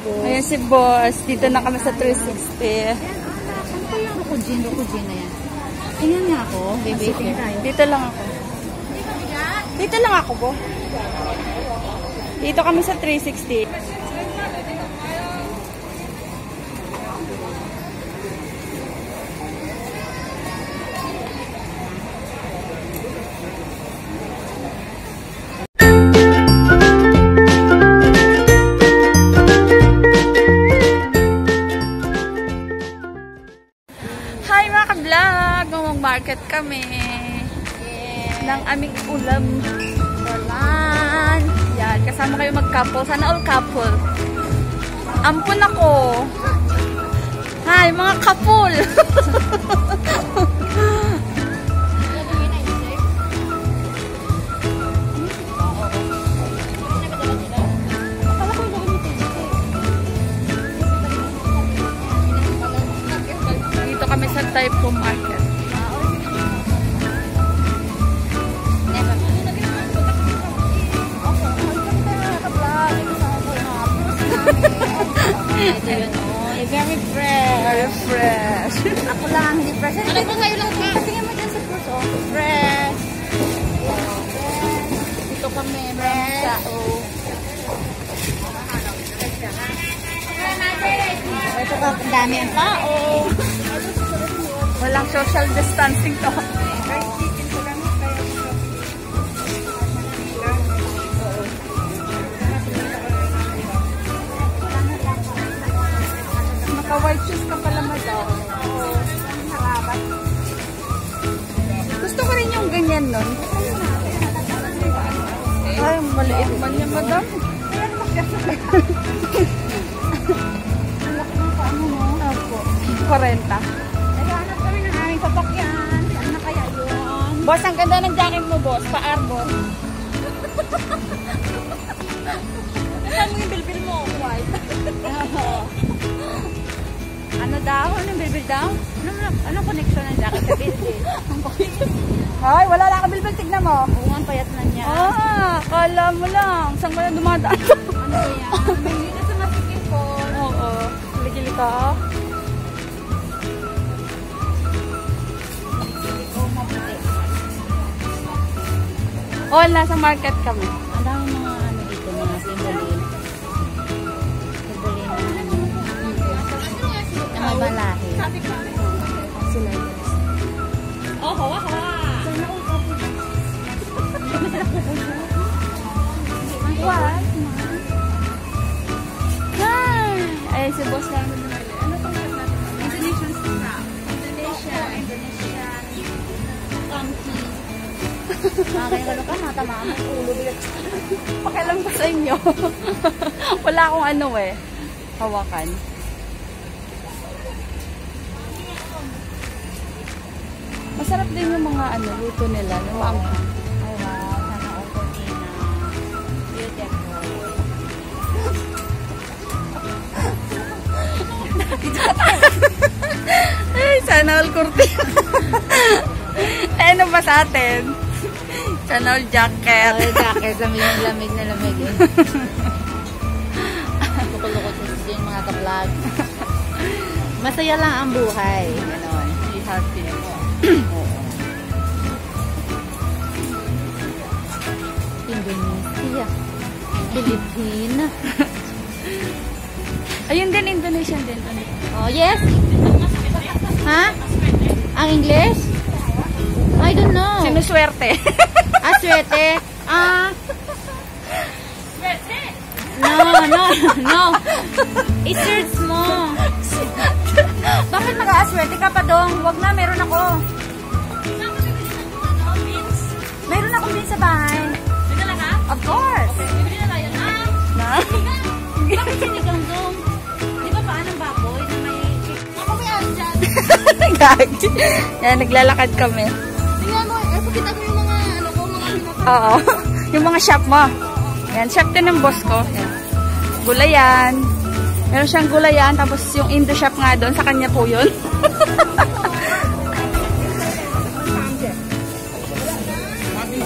boss. Ayan si boss. Dito na kami sa 360. Ayan, saan ko yung Rokujin na yan? Tingnan nga ako. Baby, tingnan tayo. Dito lang ako. Dito lang ako po. Dito kami sa 360. Hi mga ka-vlog! Mamag-market kami ng aming ulam. Yan, kasama kayo mag-couple. Sana all couple. Ampun ako. Hi, mga couple. Dito kami sa Typo Market. Ito yun, oh. Very fresh. Very fresh. Ako lang, hindi fresh. Ano ba kayo lang ka? Tingnan mo dyan sa fruits, oh. Fresh. Dito kami, fresh. Ito ka, ang dami ang tao. Walang social distancing to. Naka-white shoes ka pala, madam. Gusto ko rin yung ganyan nun. Ay, maliit man yan, madam. Opo. 40. Naghahanap kami ng aming papakyan. Saan na kaya yun? Boss, ang ganda ng jacket mo, boss. Pa-arbor. Saan mo yung bilbil mo? White. Ano daw? Anong bilbil daw? Anong connection ng jacket sa bilbil? Ay, wala lang ang bilbil. Tignan mo. Oo, ang payat na niya. Ah, kala mo lang. Saan ka na dumadaan? Ano yan? May dito sa masikip po. Oo. Ligil ka. Oo, mabuti. Oh, nasa market kami. Ang dami mga ano dito, mga simbolin. Simbolin na ano. Na may malahi. Sila yun. Oh, hawa, hawa. What? Hi! Ay, si boss lang. Ano itong word natin? Indonesian scrap. Indonesian. Funky. Kaya ano ka, matamaan ang ulo. Pakialam ko sa inyo. Wala akong ano eh. Hawakan. Masarap din yung mga ano, luto nila. Yung maanghang. Ay, wow. Sana all for Tina. Beautiful. Ay, sana all kurti. Ano ba sa atin? Sana all jacket. Ay, jacket. Lamig na lamig eh. Tukulukot sa yung mga ka-vlog. Masaya lang ang buhay. Ganon. Be happy. Indonesia. Pilipina. Ayun din, Indonesian din. Oh, yes? Ha? Ang English? I don't know. Sinuswerte. Ah, swerte. Ah. No. I-search mo. Bakit nag-aaswerte ka pa dong? Huwag na, meron ako. Meron ako din sa bahay. Of course. Na? Bakit sinigang dong? Di ba paan ang baboy na may... Ako may ano dyan. Gagi. Yan, naglalakad kami. Tingnan mo, pakita ko yung mga ano ko, mga hinapin. Oo. Yung mga shop mo. Yan, shop din ng boss ko. Yan. Gulayan. Meron siyang gulayan, tapos yung Indo shop nga doon, sa kanya po yun.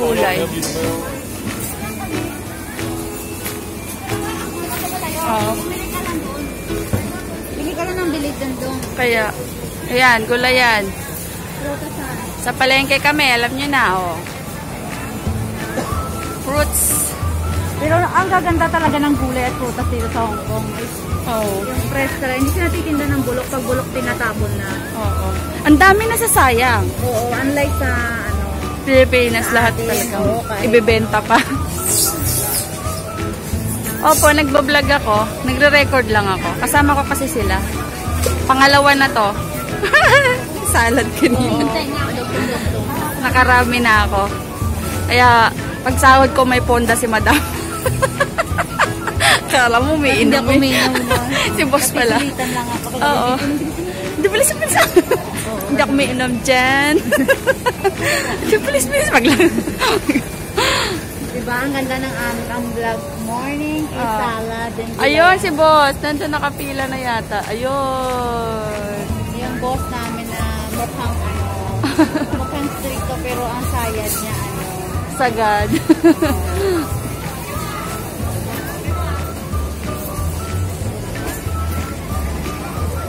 Gulay. Oo. gandong. Kaya, ayan, gulayan. Prutas na. Sa palengke kami, alam nyo na, oh. Fruits. Pero ang gaganda talaga ng gulay at prutas dito sa Hong Kong is Oh. yung fresh talaga. Hindi sila titinda ng bulok. Pag bulok, tinatapon na. Oo. Ang dami nasasayang. Oo, unlike sa ano. Pilipinas, lahat atin, talaga. oo, kahit- Ibebenta pa. Opo, nagbablog ako. Nagre-record lang ako. Kasama ko kasi sila. Pangalawa na to. Salad kanina. Hintay nga ako dugtong-dugtong. Nakarami na ako. Kaya, pag sahod ko may ponda si madam. Kala mo may Hindi inom. ako uminom mo. Si boss pala. Pilitan lang ako. Oo. Hindi bilis bilis. Hindi ako may inom dyan. Hindi bilis bilis. Diba, ang ganda ng aming vlog. Morning is salad. And Ayun si boss. Nandun nakapila na yata. Ayun. yung boss namin na mukhang mukhang stricto pero ang sayad niya Sagad.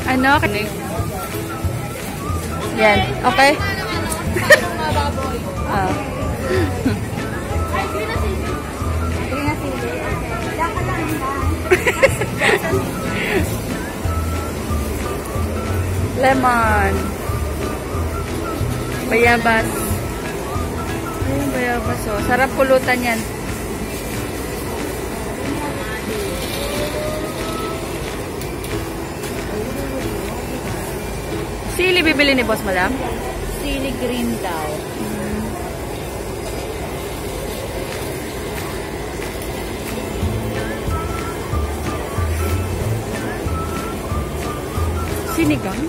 Ano? Yan. Okay? Lemon. Bayabas. Ayun, bayabas oh. Sarap pulutan yan. Sili bibili ni boss, madam? Sili green daw. Sinigang?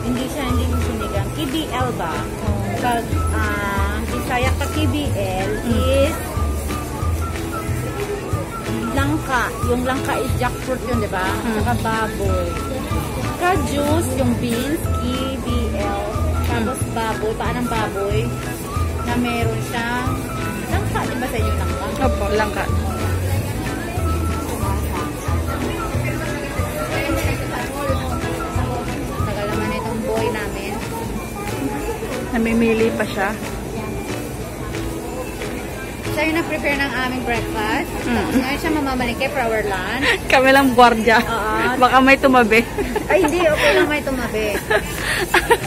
Hindi yung sinigang. KBL ba? Pag Bisaya ka KBL is langka. Yung langka is jackfruit yun, di ba? Saka baboy. Ka-juice, yung beans, KBL. Tapos baboy, paanang baboy na meron siyang langka. Di ba sa inyo langka? Opo, langka. Tagal naman itong boy namin. Namimili pa siya. Siya yung nag-prepare ng aming breakfast. Tapos ngayon siya mamamalingke for our lunch. Kami lang gwardiya. Oo. Baka may tumabi. Ay, hindi. Okay lang may tumabi.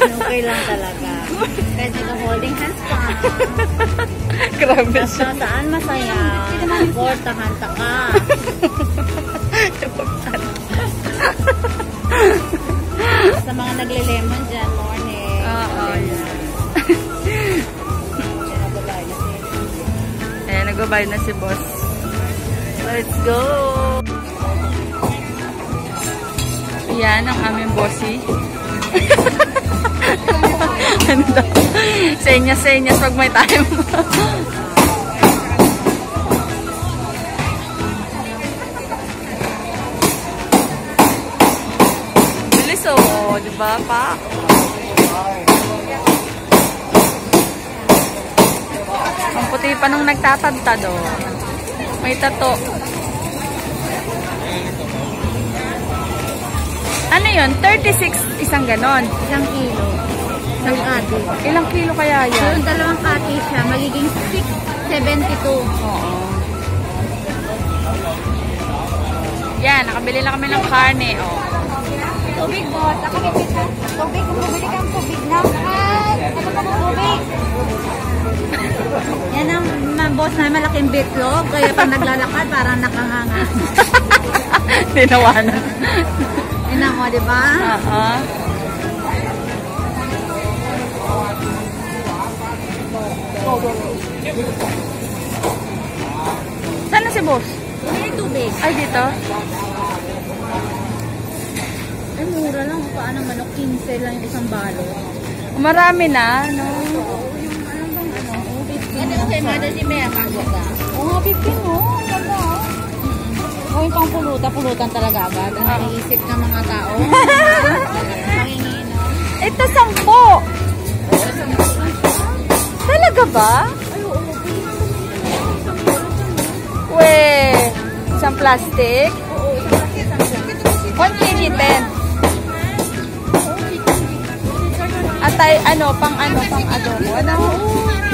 Okay lang talaga. Kahit nito holding hands pa. Grabe Basta siya. saan masaya. Portahan ta ka. Sa mga nagle-lemon dyan, morning. Oo, yan. Ayan, nagbabayad na si boss. Let's go! Ayan, ang aming bossy. Ano daw? Senyas-senyas pag may time. Bilis oh, diba pa? Ang puti pa nung nagtatagtad oh. May tato. Ano yun? 36 isang ganon. Isang kilo. Isang kati. Ilang kilo kaya yan? Yung dalawang kati siya, magiging 672. Oo. Yan, nakabili na kami ng karne oh. Tubig po. Nakakipit ka. Tubig. Kung bumili kang tubig na. Ano ka mo tubig? Yan ang boss na malaking bitlog. Kaya pag naglalakad, parang nakanganga. Tinawanan. Yan mo, di ba? Oo. Saan na si boss? Bumili tubig. Ay, dito? Ay, mura lang. Paano manok? 15 lang yung isang balot. Marami na, no? Ano kay Mada si Mea kago ka? Oo, 15 mo. Ganda, oh. O yung pang pulutan talaga agad. Ang naiisip ng mga tao. Mangingi, no? Ito, 10. Talaga ba? Ay, oo. We, isang plastic. Oo, isang 1 kg 10. pang adobo. Ano?